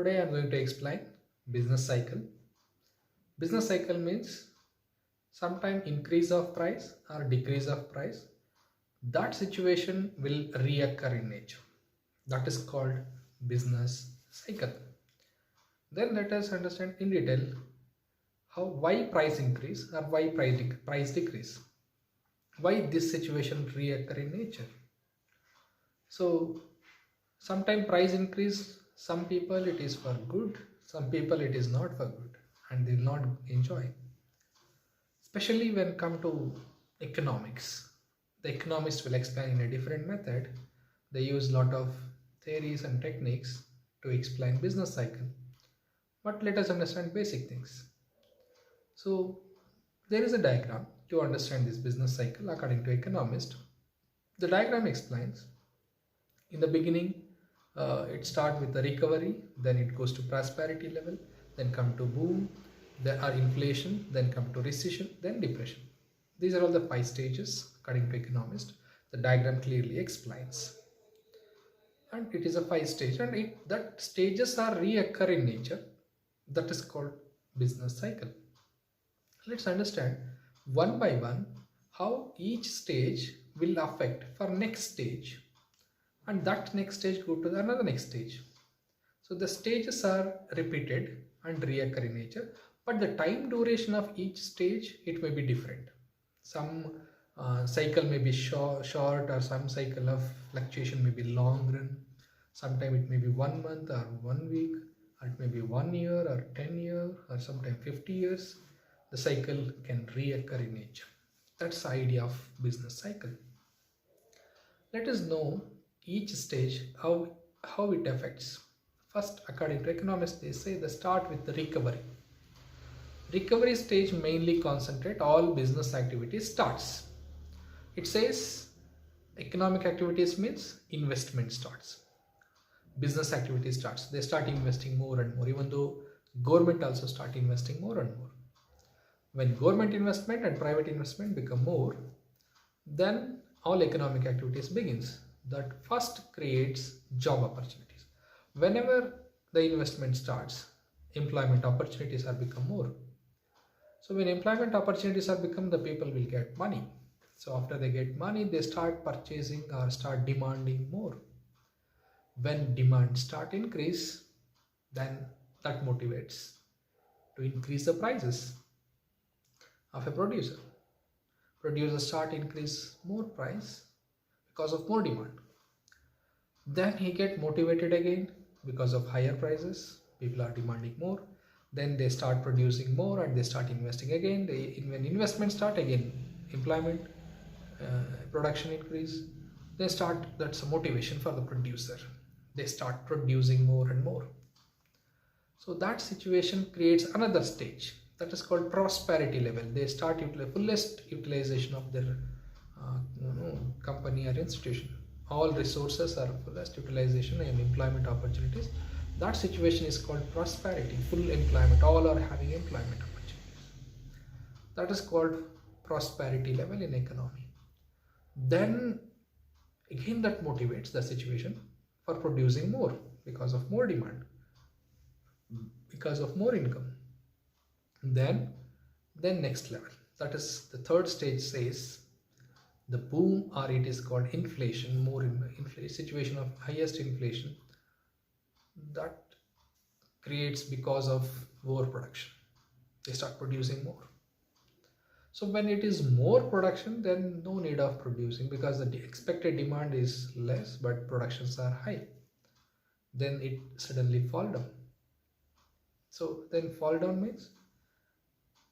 Today I am going to explain business cycle. Business cycle means sometime increase of price or decrease of price. That situation will reoccur in nature. That is called business cycle. Then let us understand in detail why price increase or why price decrease. Why this situation reoccur in nature. So sometime price increase, some people it is for good, some people it is not for good and they will not enjoy. Especially when come to economics. The economists will explain in a different method. They use lot of theories and techniques to explain business cycle. But let us understand basic things. So there is a diagram to understand this business cycle according to economist. The diagram explains in the beginning it starts with the recovery, then it goes to prosperity level, then come to boom, there are inflation, then come to recession, then depression. These are all the 5 stages according to economist. The diagram clearly explains. And it is a 5 stage and that stages are reoccur in nature. That is called business cycle. Let's understand one by one how each stage will affect for next stage, and that next stage go to another next stage. So the stages are repeated and reoccur in nature, but the time duration of each stage it may be different. Some cycle may be short or some cycle of fluctuation may be long run. Sometime it may be 1 month or 1 week, or it may be 1 year or 10 years or sometime 50 years. The cycle can reoccur in nature. That's the idea of business cycle. Let us know each stage how it affects. First, according to economists, they say they start with the recovery. Recovery stage mainly concentrate all business activities starts. It says economic activities means investment starts. Business activity starts. They start investing more and more, even though government also start investing more and more. When government investment and private investment become more, then all economic activities begins. That first creates job opportunities. Whenever the investment starts, employment opportunities are become more. So when employment opportunities are become, the people will get money. So after they get money, they start purchasing or start demanding more. When demand start increase, then that motivates to increase the prices of a producer. Producer start increase more price because of more demand. Then he get motivated again because of higher prices. People are demanding more. Then they start producing more and they start investing again. When investment start again, employment, production increase. They start, that's a motivation for the producer. They start producing more and more. So that situation creates another stage that is called prosperity level. They start fullest utilization of their company or institution. All resources are fullest utilization and employment opportunities. That situation is called prosperity, full employment. All are having employment opportunities. That is called prosperity level in economy. Then again that motivates the situation for producing more because of more demand, because of more income. Then next level, that is the third stage, says the boom, or it is called inflation, more inflation, situation of highest inflation that creates because of overproduction. They start producing more. So when it is more production, then no need of producing because the expected demand is less but productions are high. Then it suddenly fall down. So then fall down means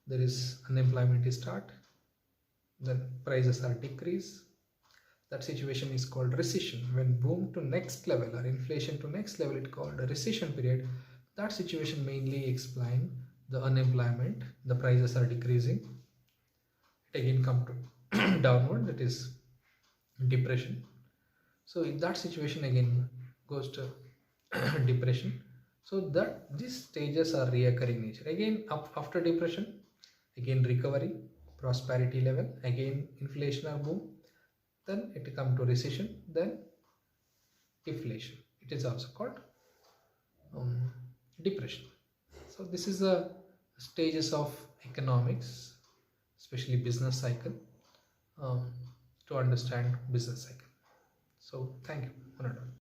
there is unemployment is start, then prices are decrease. That situation is called recession. When boom to next level or inflation to next level, it called a recession period. That situation mainly explain the unemployment, the prices are decreasing. It again come to downward, that is depression. So in that situation again goes to depression. So that these stages are reoccurring nature. Again after depression, again recovery, prosperity level, again inflation or boom, then it come to recession, then deflation. It is also called depression. So this is the stages of economics, especially business cycle, um, to understand business cycle. So thank you. Anurag.